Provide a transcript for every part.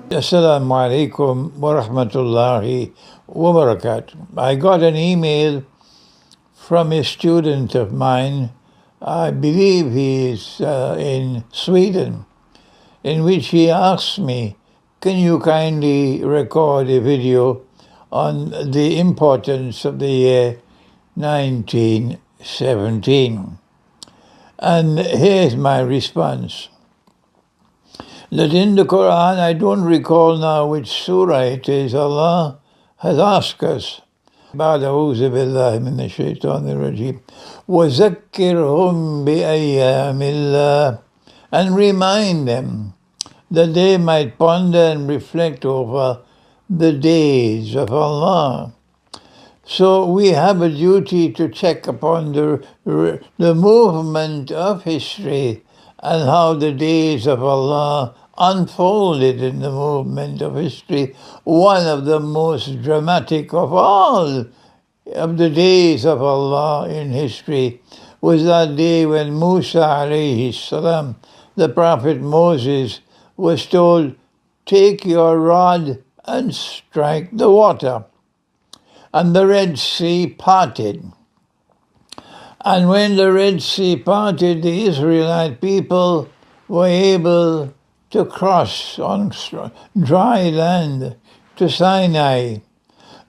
Assalamu alaikum wa rahmatullahi wa barakatuh. I got an email from a student of mine, I believe he is in Sweden, in which he asked me, can you kindly record a video on the importance of the year 1917? And here's my response. That in the Quran, I don't recall now which surah it is, Allah has asked us, بعد أعوذ بالله من الشيطان الرجيم وذكرهم بأيام الله, and remind them that they might ponder and reflect over the days of Allah. So we have a duty to check upon the movement of history and how the days of Allah unfolded in the movement of history. One of the most dramatic of all of the days of Allah in history was that day when Musa alayhi salam, the Prophet Moses, was told, take your rod and strike the water. And the Red Sea parted. And when the Red Sea parted, the Israelite people were able to cross on dry land to Sinai.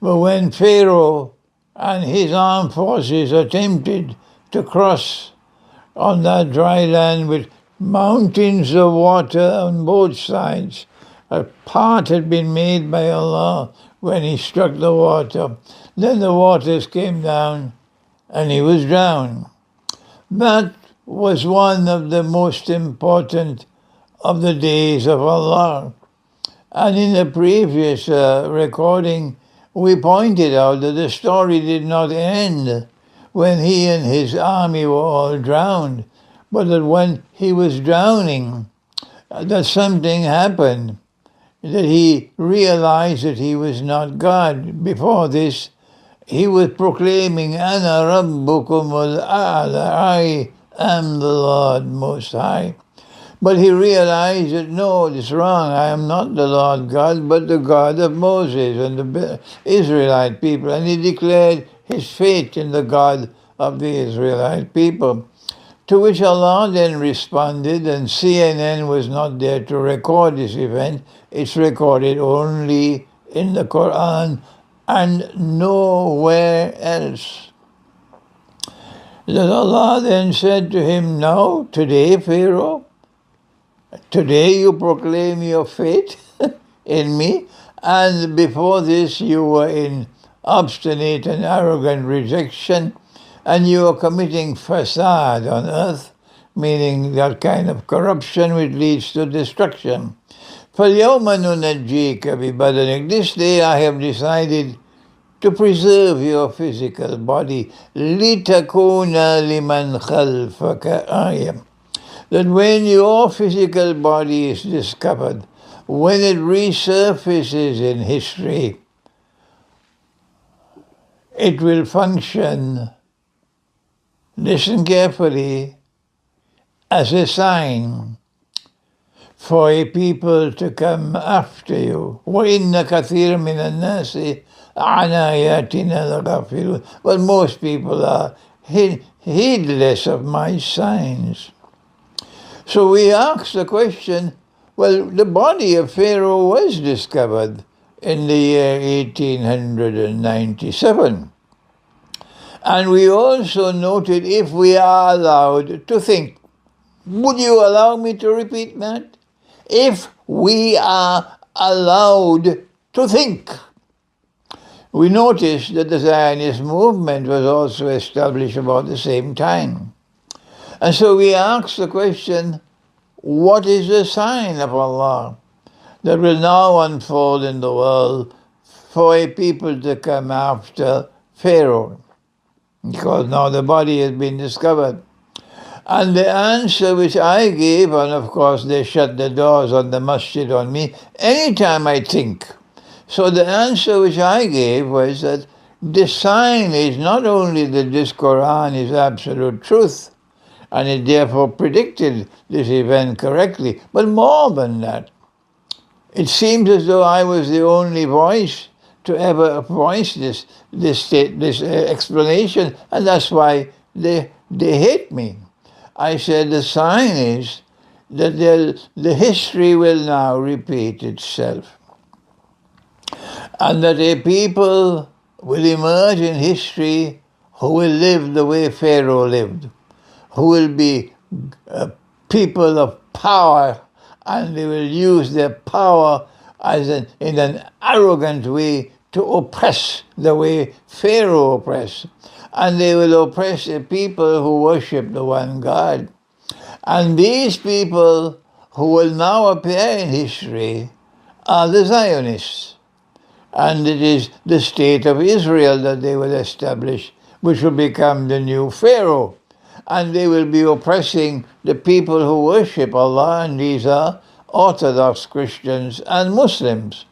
But when Pharaoh and his armed forces attempted to cross on that dry land with mountains of water on both sides, a part had been made by Allah when he struck the water. Then the waters came down and he was drowned. That was one of the most important of the days of Allah. And in the previous recording, we pointed out that the story did not end when he and his army were all drowned, but that when he was drowning, that something happened, that he realized that he was not God. Before this, he was proclaiming, Ana Rabbukum al-A'la, I am the Lord Most High. But he realized that, no, it's wrong. I am not the Lord God, but the God of Moses and the Israelite people. And he declared his faith in the God of the Israelite people. To which Allah then responded, and CNN was not there to record this event. It's recorded only in the Quran and nowhere else. That Allah then said to him, now, today, Pharaoh, today you proclaim your faith in me, and before this you were in obstinate and arrogant rejection, and you are committing fasad on earth, meaning that kind of corruption which leads to destruction. فَالْيَوْمَ نُنَجِّيكَ بِبَدَنِكَ. This day I have decided to preserve your physical body. لِتَكُونَ لِمَنْ خَلْفَكَ آيَةً. That when your physical body is discovered, when it resurfaces in history, it will function, listen carefully, as a sign for a people to come after you. وَإِنَّ كَثِيرًا مِنَ النَّاسِ عَنْ آيَاتِنَا لَغَافِلُونَ. But most people are heedless of my signs. So we ask the question, well, the body of Pharaoh was discovered in the year 1897. And we also noted, if we are allowed to think. Would you allow me to repeat that? If we are allowed to think. We noticed that the Zionist movement was also established about the same time. And so we ask the question, what is the sign of Allah that will now unfold in the world for a people to come after Pharaoh? Because now the body has been discovered. And the answer which I gave, and of course they shut the doors on the masjid on me, anytime I think. So the answer which I gave was that the sign is not only that this Quran is absolute truth, and it therefore predicted this event correctly, but more than that, It seems as though I was the only voice to ever voice this explanation, and that's why they hate me. I said the sign is that the history will now repeat itself, and that a people will emerge in history who will live the way Pharaoh lived, who will be people of power, and they will use their power in an arrogant way to oppress the way Pharaoh oppressed. And they will oppress the people who worship the one God. And these people who will now appear in history are the Zionists. And it is the state of Israel that they will establish, which will become the new Pharaoh. And they will be oppressing the people who worship Allah, and these are Orthodox Christians and Muslims.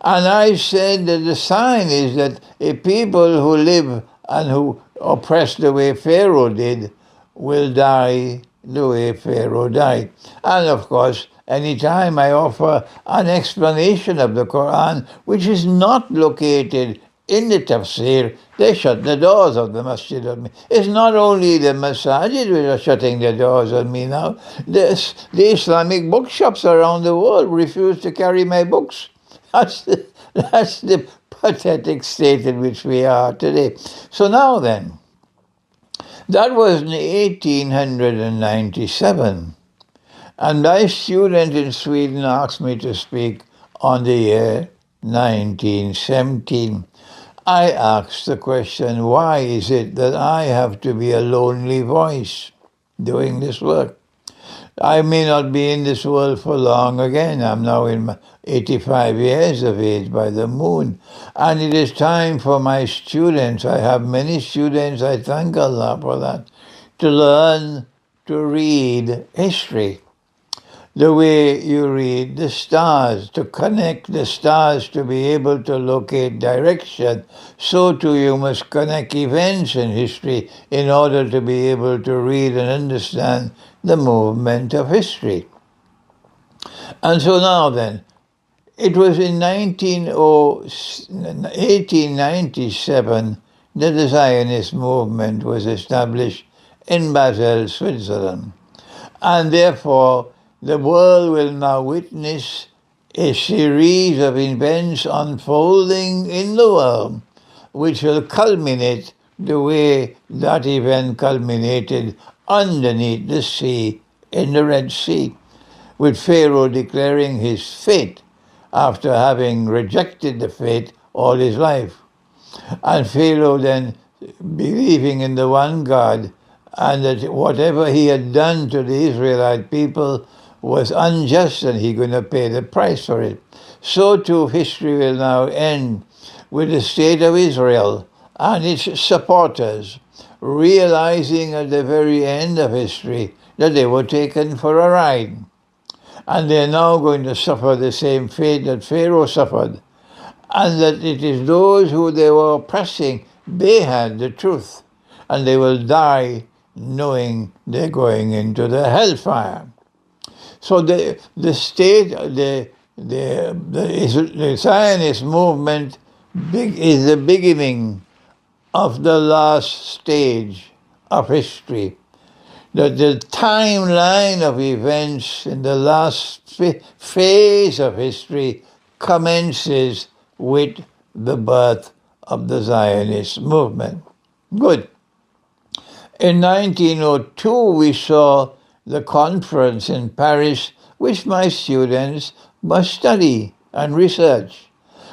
And I said that the sign is that a people who live and who oppress the way Pharaoh did will die the way Pharaoh died. And of course, anytime I offer an explanation of the Quran, which is not located in the tafsir, they shut the doors of the masjid on me. It's not only the masajid which are shutting their doors on me now. The Islamic bookshops around the world refuse to carry my books. That's the pathetic state in which we are today. So now then, that was in 1897. And my student in Sweden asked me to speak on the year 1917. I asked the question, why is it that I have to be a lonely voice doing this work? I may not be in this world for long again. I'm now in 85 years of age by the moon. And it is time for my students, I have many students, I thank Allah for that, to learn to read history. The way you read the stars, to connect the stars to be able to locate direction, so too you must connect events in history in order to be able to read and understand the movement of history. And so now then, it was in 1897 that the Zionist movement was established in Basel, Switzerland. And therefore, the world will now witness a series of events unfolding in the world, which will culminate the way that event culminated underneath the sea, in the Red Sea, with Pharaoh declaring his fate after having rejected the faith all his life. And Pharaoh then believing in the one God, and that whatever he had done to the Israelite people was unjust and he going to pay the price for it. So too history will now end with the state of Israel and its supporters realizing at the very end of history that they were taken for a ride. And they're now going to suffer the same fate that Pharaoh suffered. And that it is those who they were oppressing, they had the truth. And they will die knowing they're going into the hellfire. So the Zionist movement is the beginning of the last stage of history. That the timeline of events in the last phase of history commences with the birth of the Zionist movement. Good. In 1902, we saw the conference in Paris, which my students must study and research,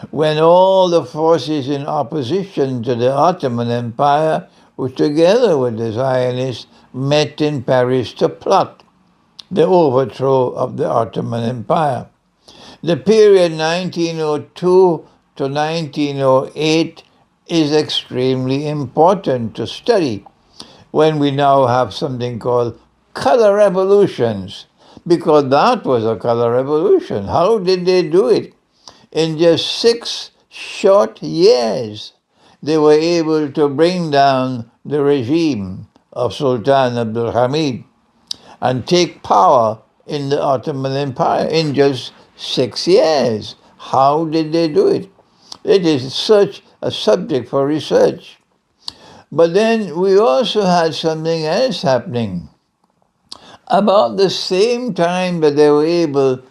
when all the forces in opposition to the Ottoman Empire, which together with the Zionists, met in Paris to plot the overthrow of the Ottoman Empire. The period 1902 to 1908 is extremely important to study when we now have something called color revolutions, because that was a color revolution. How did they do it? In just 6 short years, they were able to bring down the regime of Sultan Abdul Hamid and take power in the Ottoman Empire in just 6 years. How did they do it? It is such a subject for research. But then we also had something else happening. About the same time that they were able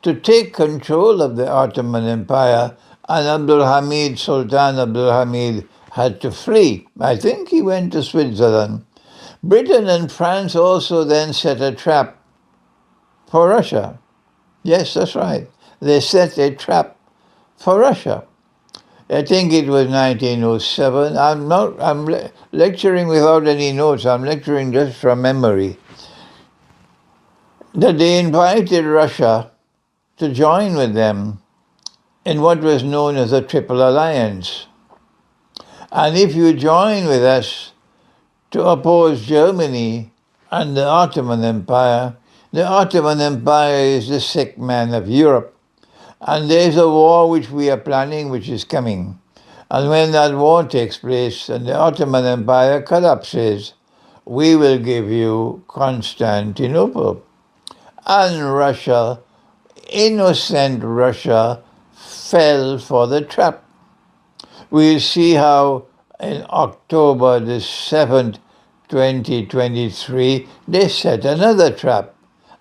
to take control of the Ottoman Empire, and Sultan Abdul Hamid had to flee. I think he went to Switzerland. Britain and France also then set a trap for Russia. Yes, that's right. They set a trap for Russia. I think it was 1907. I'm lecturing without any notes. I'm lecturing just from memory. That they invited Russia to join with them in what was known as the Triple Alliance. And if you join with us to oppose Germany and the Ottoman Empire is the sick man of Europe. And there's a war which we are planning, which is coming. And when that war takes place and the Ottoman Empire collapses, we will give you Constantinople. And Russia, innocent Russia, fell for the trap. We'll see how in October the 7th, 2023, they set another trap.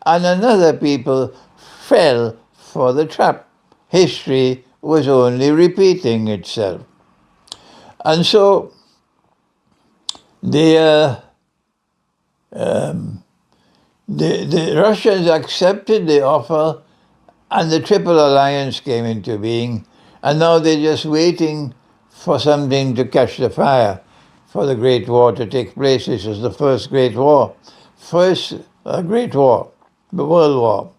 And another people fell for the trap. History was only repeating itself. And so the Russians accepted the offer, and the Triple Alliance came into being, and now they're just waiting for something to catch the fire, for the Great War to take place. This is the first Great War. Great War, the World War.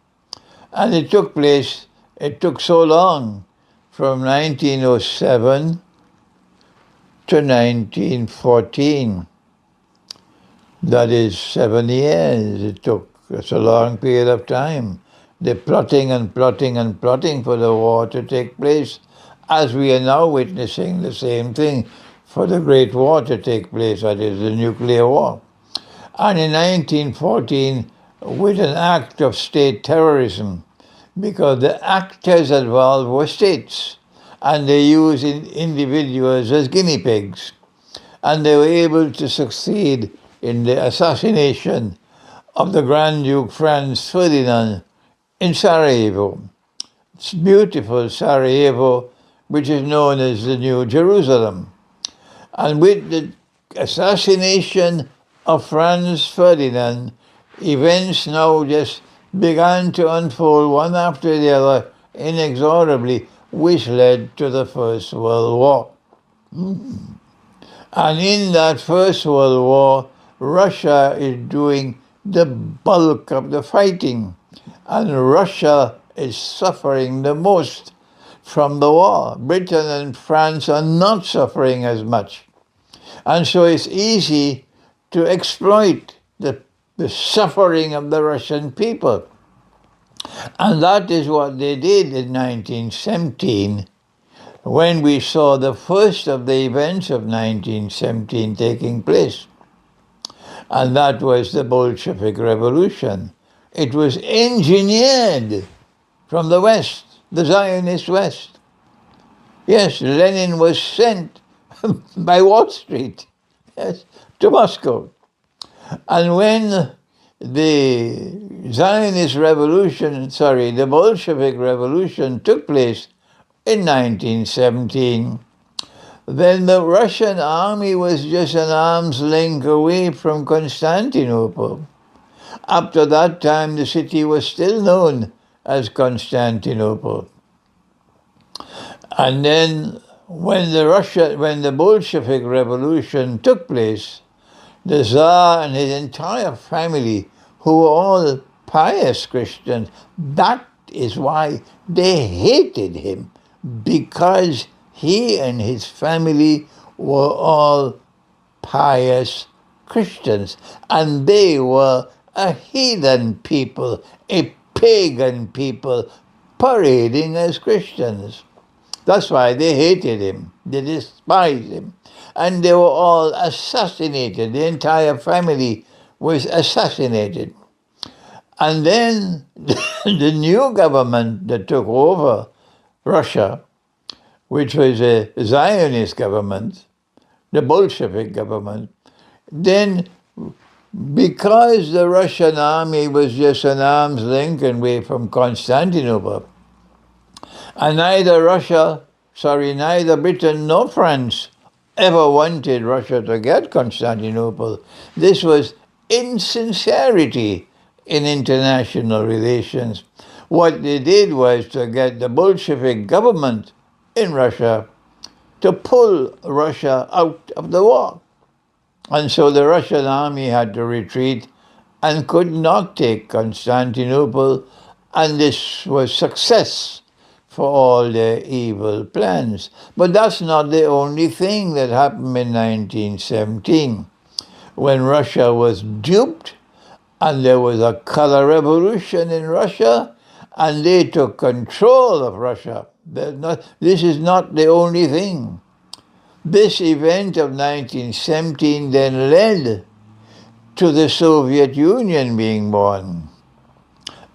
And it took place, it took so long, from 1907 to 1914. That is 7 years it took. It's a long period of time. They're plotting and plotting and plotting for the war to take place, as we are now witnessing the same thing for the Great War to take place, that is the nuclear war. And in 1914, with an act of state terrorism, because the actors involved were states, and they used individuals as guinea pigs. And they were able to succeed in the assassination of the Grand Duke Franz Ferdinand in Sarajevo. It's beautiful Sarajevo, which is known as the New Jerusalem. And with the assassination of Franz Ferdinand, events now just began to unfold one after the other inexorably, which led to the First World War. And in that First World War, Russia is doing the bulk of the fighting, and Russia is suffering the most from the war. Britain and France are not suffering as much. And so it's easy to exploit the suffering of the Russian people. And that is what they did in 1917, when we saw the first of the events of 1917 taking place. And that was the Bolshevik Revolution. It was engineered from the West, the Zionist West. Yes, Lenin was sent by Wall Street, yes, to Moscow. And when the Zionist Revolution, the Bolshevik Revolution took place in 1917, then the Russian army was just an arm's length away from Constantinople. Up to that time, the city was still known as Constantinople. And then when the Bolshevik Revolution took place, the Tsar and his entire family, who were all pious Christians, that is why they hated him, because he and his family were all pious Christians, and they were a heathen people, a pagan people, parading as Christians. That's why they hated him, they despised him, and they were all assassinated. The entire family was assassinated. And then the new government that took over Russia, which was a Zionist government, the Bolshevik government, then because the Russian army was just an arm's length away from Constantinople, and neither Britain nor France ever wanted Russia to get Constantinople. This was insincerity in international relations. What they did was to get the Bolshevik government in Russia to pull Russia out of the war. And so the Russian army had to retreat and could not take Constantinople, and this was success for all their evil plans. But that's not the only thing that happened in 1917, when Russia was duped and there was a color revolution in Russia and they took control of Russia. This is not the only thing. This event of 1917 then led to the Soviet Union being born,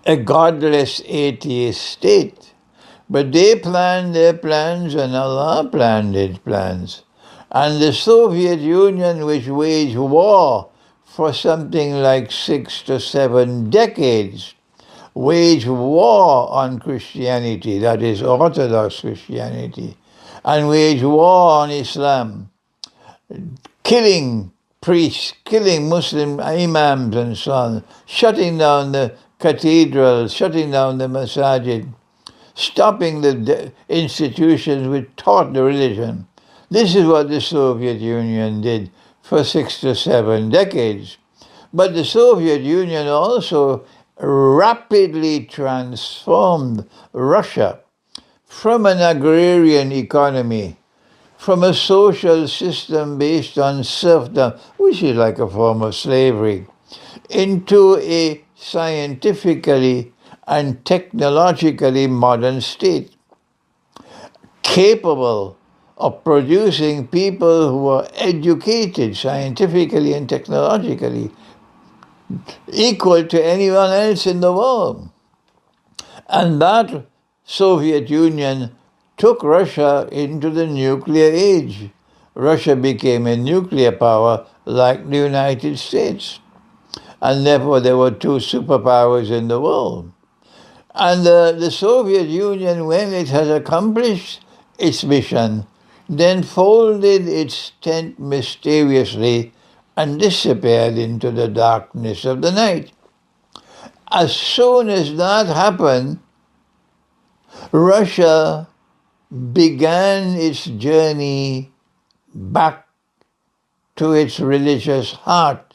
a godless atheist state. But they planned their plans and Allah planned His plans. And the Soviet Union, which waged war for something like 6 to 7 decades, waged war on Christianity, that is Orthodox Christianity, and waged war on Islam, killing priests, killing Muslim imams and so on, shutting down the cathedrals, shutting down the masajid, stopping the institutions which taught the religion. This is what the Soviet Union did for 6 to 7 decades. But the Soviet Union also rapidly transformed Russia from an agrarian economy, from a social system based on serfdom, which is like a form of slavery, into a scientifically and technologically modern state, capable of producing people who are educated scientifically and technologically, equal to anyone else in the world. And that Soviet Union took Russia into the nuclear age. Russia became a nuclear power like the United States. And therefore there were two superpowers in the world. And the Soviet Union, when it has accomplished its mission, then folded its tent mysteriously and disappeared into the darkness of the night. As soon as that happened, Russia began its journey back to its religious heart,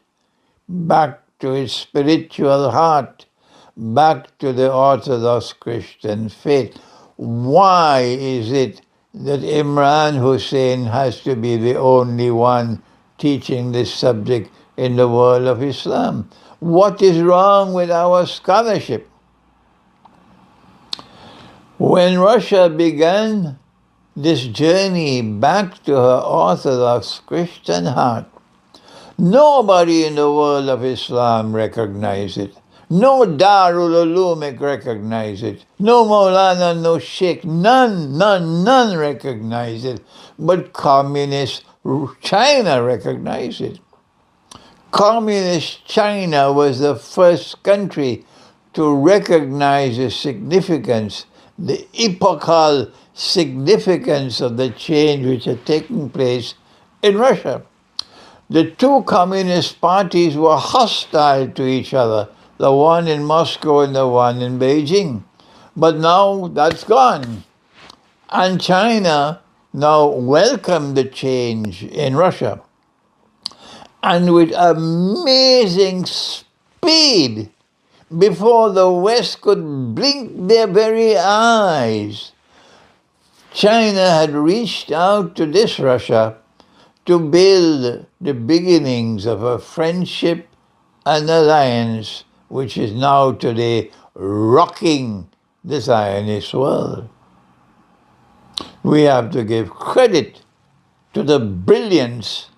back to its spiritual heart, back to the Orthodox Christian faith. Why is it that Imran Hosein has to be the only one teaching this subject in the world of Islam? What is wrong with our scholarship? When Russia began this journey back to her Orthodox Christian heart, nobody in the world of Islam recognized it. No Darul Ulum recognized it. No Maulana, no Sheikh, none recognized it. But Communist China recognized it. Communist China was the first country to recognize the significance, the epochal significance of the change which had taken place in Russia. The two communist parties were hostile to each other, the one in Moscow and the one in Beijing. But now that's gone. And China now welcomed the change in Russia. And with amazing speed, before the West could blink their very eyes, China had reached out to this Russia to build the beginnings of a friendship and alliance which is now today rocking the Zionist world. We have to give credit to the brilliance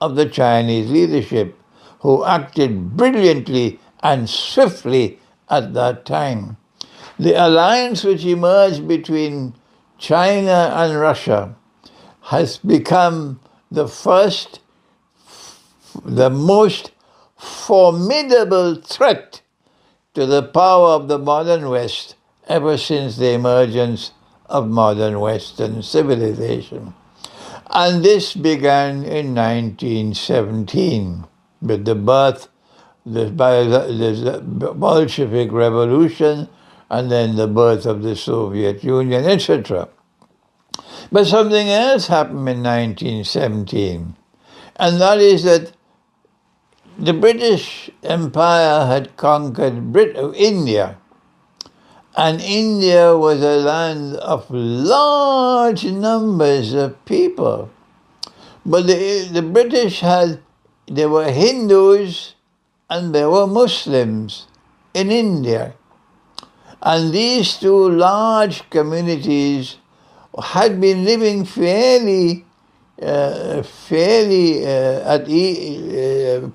of the Chinese leadership, who acted brilliantly and swiftly at that time. The alliance which emerged between China and Russia has become the most formidable threat to the power of the modern West ever since the emergence of modern Western civilization. And this began in 1917 with the birth of the Bolshevik Revolution and then the birth of the Soviet Union, etc. But something else happened in 1917, and that is that the British Empire had conquered India, and India was a land of large numbers of people. But the British there were Hindus and there were Muslims in India. And these two large communities had been living fairly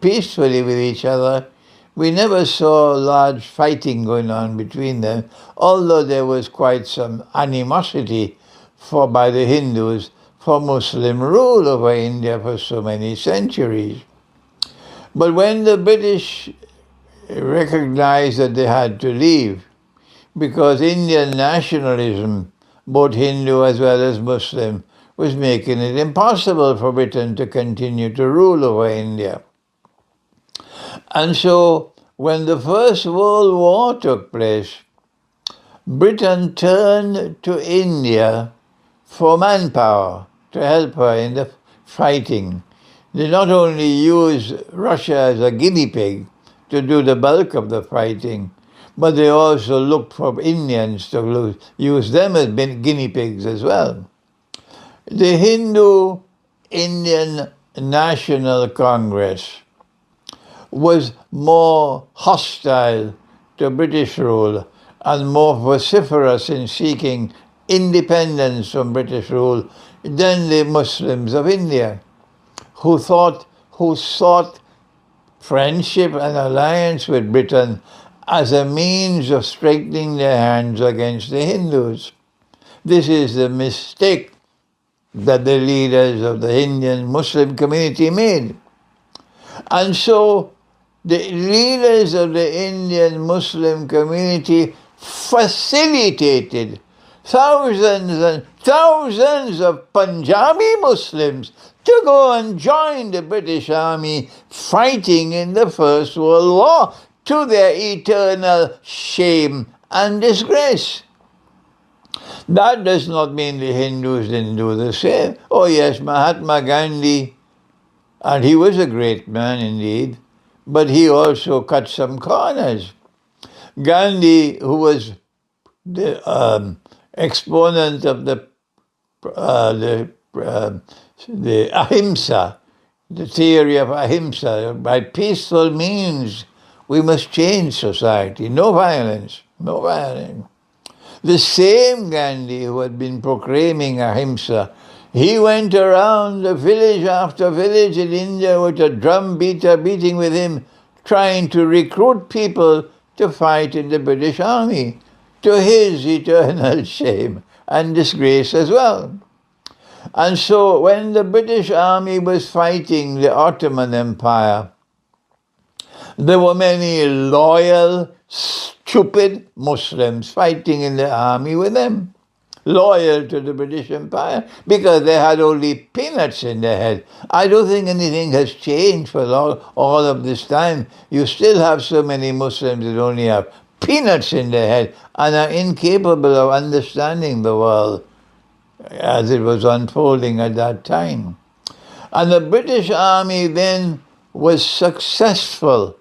peacefully with each other. We never saw large fighting going on between them, although there was quite some animosity by the Hindus for Muslim rule over India for so many centuries. But when the British recognized that they had to leave, because Indian nationalism, both Hindu as well as Muslim, was making it impossible for Britain to continue to rule over India. And so when the First World War took place, Britain turned to India for manpower to help her in the fighting. They not only used Russia as a guinea pig to do the bulk of the fighting, but they also looked for Indians to use them as guinea pigs as well. The Hindu-Indian National Congress was more hostile to British rule and more vociferous in seeking independence from British rule than the Muslims of India, who sought friendship and alliance with Britain as a means of strengthening their hands against the Hindus. This is the mistake that the leaders of the Indian Muslim community made. And so the leaders of the Indian Muslim community facilitated thousands and thousands of Punjabi Muslims to go and join the British Army fighting in the First World War, to their eternal shame and disgrace. That does not mean the Hindus didn't do the same. Oh yes, Mahatma Gandhi, and he was a great man indeed, but he also cut some corners. Gandhi, who was the exponent of the ahimsa, the theory of ahimsa, by peaceful means we must change society. No violence, no violence. The same Gandhi who had been proclaiming ahimsa, he went around village after village in India with a drum beater beating with him, trying to recruit people to fight in the British Army, to his eternal shame and disgrace as well. And so when the British Army was fighting the Ottoman Empire, there were many loyal, stupid Muslims fighting in the army with them, loyal to the British Empire, because they had only peanuts in their head. I don't think anything has changed for all of this time. You still have so many Muslims that only have peanuts in their head and are incapable of understanding the world as it was unfolding at that time. And the British Army then was successful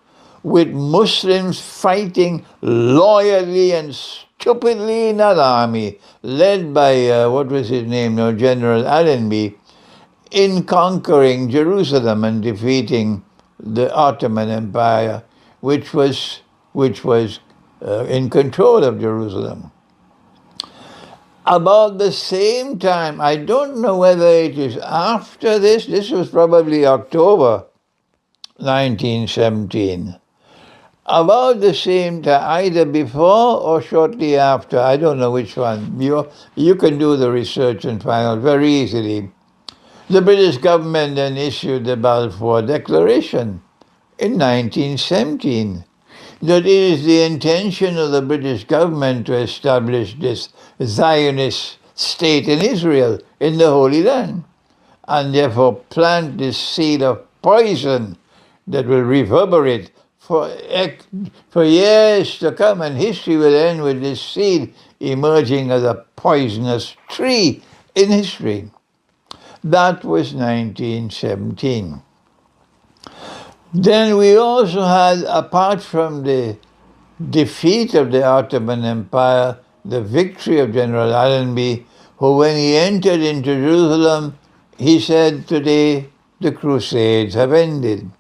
with Muslims fighting loyally and stupidly in that army, led by, what was his name now, General Allenby, in conquering Jerusalem and defeating the Ottoman Empire, which was in control of Jerusalem. About the same time, I don't know whether it is after this was probably October 1917, about the same time, either before or shortly after, I don't know which one. You can do the research and find out very easily. The British government then issued the Balfour Declaration in 1917 that it is the intention of the British government to establish this Zionist state in Israel, in the Holy Land, and therefore plant this seed of poison that will reverberate for years to come, and history will end with this seed emerging as a poisonous tree in history. That was 1917. Then we also had, apart from the defeat of the Ottoman Empire, the victory of General Allenby, who when he entered into Jerusalem, he said, "Today the Crusades have ended,"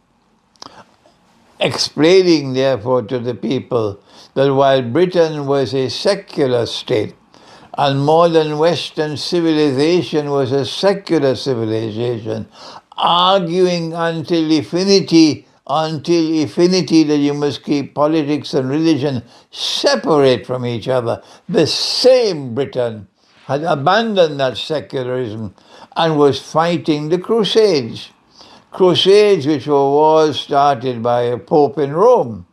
explaining therefore to the people that while Britain was a secular state, and modern Western civilization was a secular civilization, arguing until infinity that you must keep politics and religion separate from each other. The same Britain had abandoned that secularism and was fighting the Crusades. Crusades which were wars started by a pope in Rome.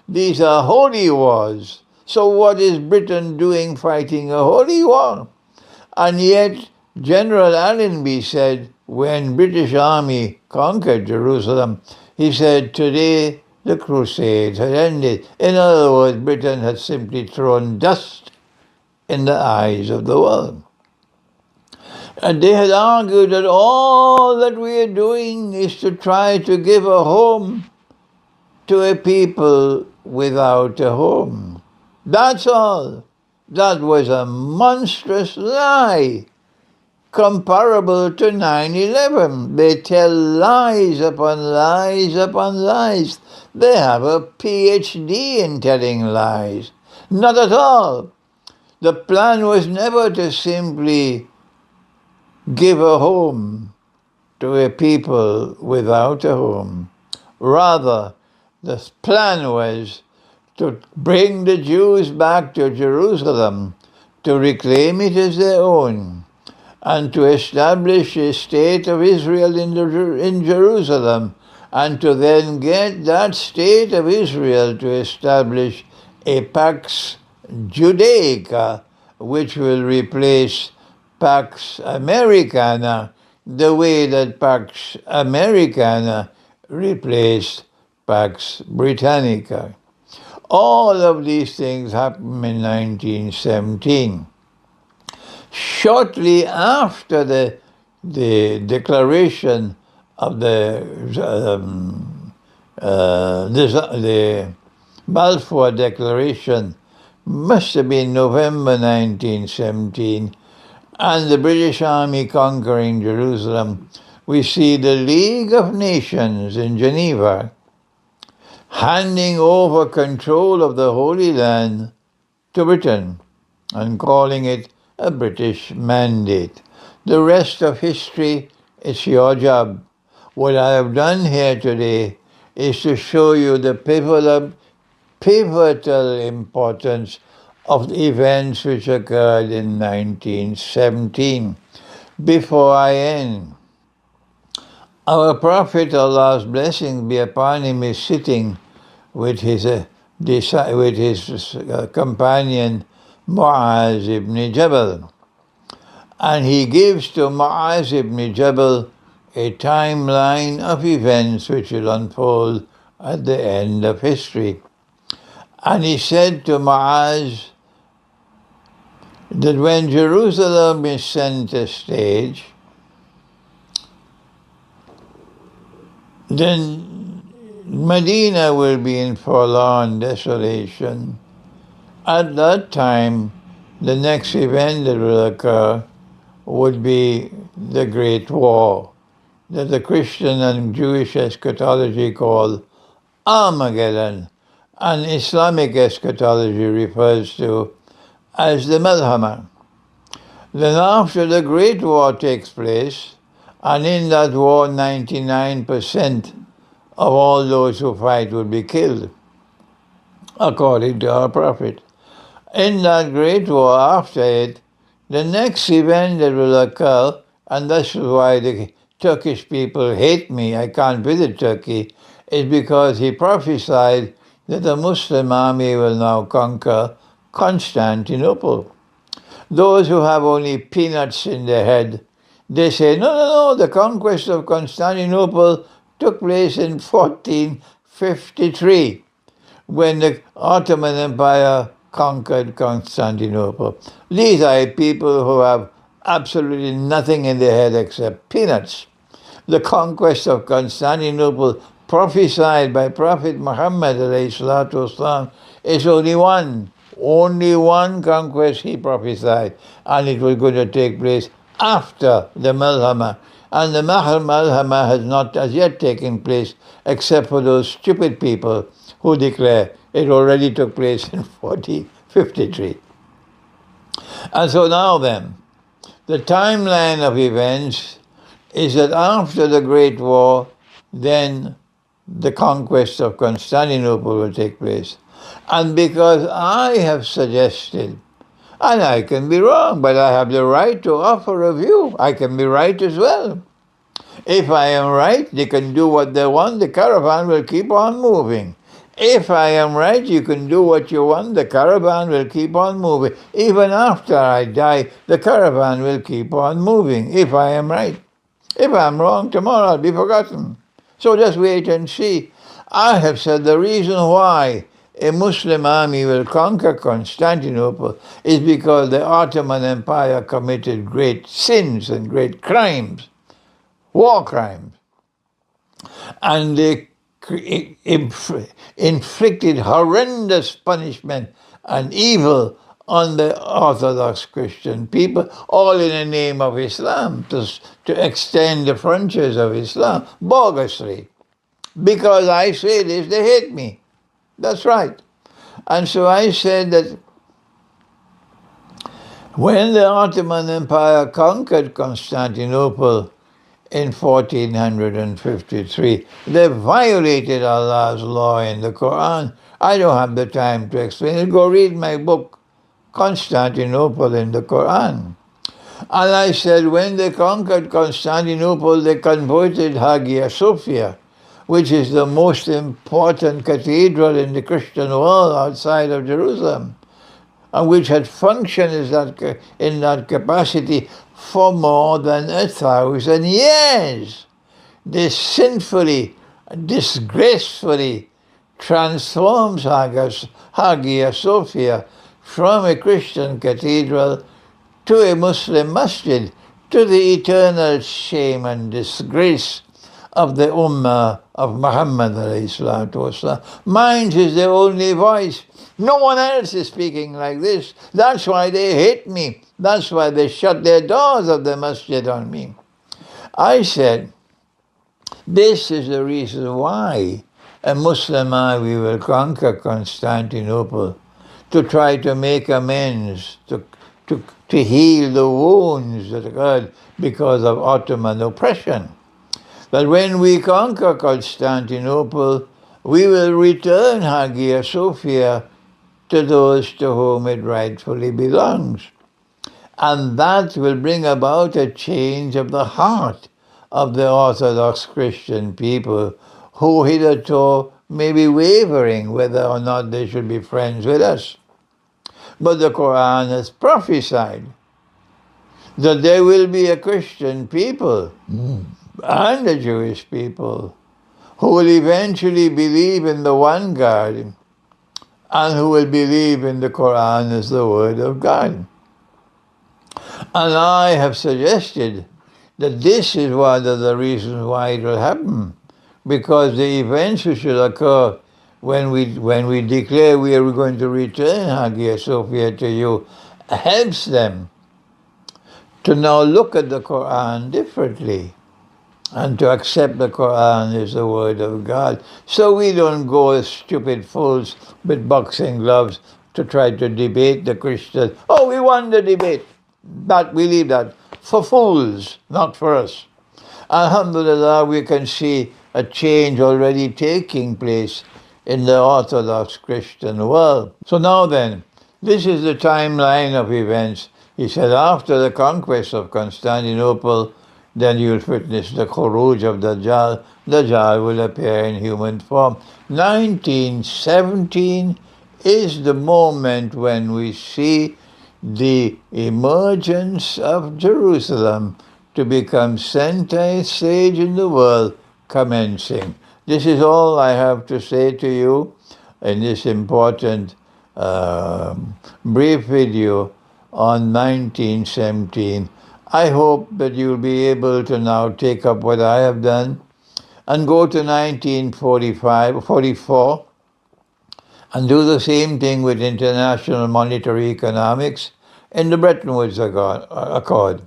These are holy wars. So what is Britain doing fighting a holy war? And yet General Allenby said, when British army conquered Jerusalem, he said, "Today the Crusades had ended." In other words, Britain had simply thrown dust in the eyes of the world. And they had argued that all that we are doing is to try to give a home to a people without a home. That's all. That was a monstrous lie, comparable to 9/11. They tell lies upon lies upon lies. They have a PhD in telling lies. Not at all. The plan was never to simply give a home to a people without a home. Rather, the plan was to bring the Jews back to Jerusalem, to reclaim it as their own, and to establish a state of Israel in Jerusalem, and to then get that state of Israel to establish a Pax Judaica, which will replace Pax Americana, the way that Pax Americana replaced Pax Britannica. All of these things happened in 1917. Shortly after the declaration of the Balfour Declaration, must have been November 1917, and the British Army conquering Jerusalem, we see the League of Nations in Geneva handing over control of the Holy Land to Britain and calling it a British mandate. The rest of history is your job. What I have done here today is to show you the pivotal importance of the events which occurred in 1917. Before I end, our Prophet, Allah's blessing be upon him, is sitting with his companion Mu'az ibn Jabal. And he gives to Mu'az ibn Jabal a timeline of events which will unfold at the end of history. And he said to Mu'az that when Jerusalem is center stage, then Medina will be in forlorn desolation. At that time, the next event that will occur would be the Great War, that the Christian and Jewish eschatology call Armageddon, and Islamic eschatology refers to as the Malhama. Then after the Great War takes place, and in that war 99% of all those who fight will be killed. according to our Prophet. In that great war after it, the next event that will occur, and that's why the Turkish people hate me, I can't visit Turkey, is because he prophesied that the Muslim army will now conquer Constantinople. Those who have only peanuts in their head, they say, no, the conquest of Constantinople took place in 1453, when the Ottoman Empire conquered Constantinople. These are people who have absolutely nothing in their head except peanuts. The conquest of Constantinople, prophesied by Prophet Muhammad ﷺ, is only one conquest he prophesied, and it was going to take place after the Malhama. And the Malhama has not as yet taken place, except for those stupid people who declare it already took place in 1453. And so now then, the timeline of events is that after the Great War, then the conquest of Constantinople will take place. And because I have suggested, and I can be wrong, but I have the right to offer a view, I can be right as well. If I am right, they can do what they want, the caravan will keep on moving. If I am right, you can do what you want, the caravan will keep on moving. Even after I die, the caravan will keep on moving, if I am right. If I'm wrong, tomorrow I'll be forgotten. So just wait and see. I have said the reason why a Muslim army will conquer Constantinople is because the Ottoman Empire committed great sins and great crimes, war crimes. And they inflicted horrendous punishment and evil on the Orthodox Christian people, all in the name of Islam, to extend the frontiers of Islam, bogusly. Because I say this, they hate me. That's right. And so I said that when the Ottoman Empire conquered Constantinople in 1453, they violated Allah's law in the Quran. I don't have the time to explain it. Go read my book, Constantinople in the Quran. And I said, when they conquered Constantinople, they converted Hagia Sophia, which is the most important cathedral in the Christian world outside of Jerusalem, and which had functioned in that capacity for more than 1,000 years. They sinfully, disgracefully transforms Hagia Sophia from a Christian cathedral to a Muslim masjid, to the eternal shame and disgrace of the Ummah of Muhammad ﷺ. Mine is the only voice. No one else is speaking like this. That's why they hate me. That's why they shut their doors of the masjid on me. I said, this is the reason why a Muslim army will conquer Constantinople, to try to make amends, to heal the wounds that occurred because of Ottoman oppression. But when we conquer Constantinople, we will return Hagia Sophia to those to whom it rightfully belongs. And that will bring about a change of the heart of the Orthodox Christian people, who hitherto may be wavering whether or not they should be friends with us. But the Quran has prophesied that there will be a Christian people and a Jewish people who will eventually believe in the one God and who will believe in the Quran as the Word of God. And I have suggested that this is one of the reasons why it will happen, because the events which will occur when we declare we are going to return Hagia Sophia to you helps them to now look at the Quran differently and to accept the Quran as the Word of God. So we don't go as stupid fools with boxing gloves to try to debate the Christians. Oh, we won the debate. But we leave that for fools, not for us. Alhamdulillah, we can see a change already taking place in the Orthodox Christian world. So now then, this is the timeline of events. He said after the conquest of Constantinople, then you'll witness the Khuruj of Dajjal. Dajjal will appear in human form. 1917 is the moment when we see the emergence of Jerusalem to become center stage in the world commencing. This is all I have to say to you in this important brief video on 1917. I hope that you'll be able to now take up what I have done and go to 1944 and do the same thing with international monetary economics in the Bretton Woods Accord.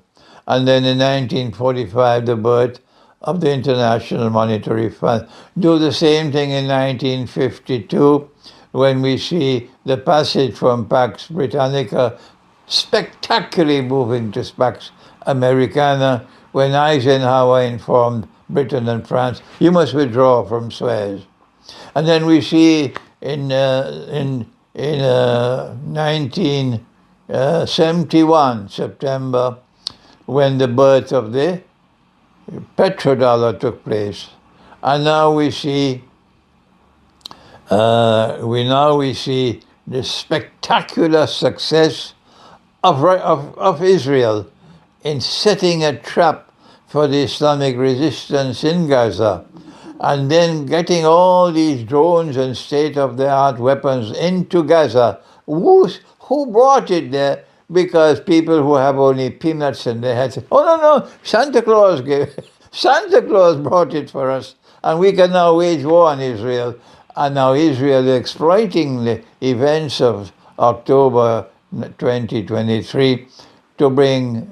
And then in 1945, the birth of the International Monetary Fund. Do the same thing in 1952 when we see the passage from Pax Britannica spectacularly moving to Pax Americana, when Eisenhower informed Britain and France, you must withdraw from Suez. And then we see in 1971, September, when the birth of the petrodollar took place. And now we see the spectacular success of Israel in setting a trap for the Islamic resistance in Gaza, and then getting all these drones and state-of-the-art weapons into Gaza. Who brought it there? Because people who have only peanuts in their heads say, oh, no, Santa Claus brought it for us, and we can now wage war on Israel. And now Israel is exploiting the events of October 2023 to bring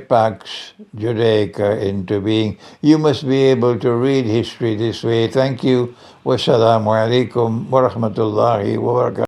Pax Judaica into being. You must be able to read history this way. Thank you. Wassalamu alaikum wa rahmatullahi wa barakatuh.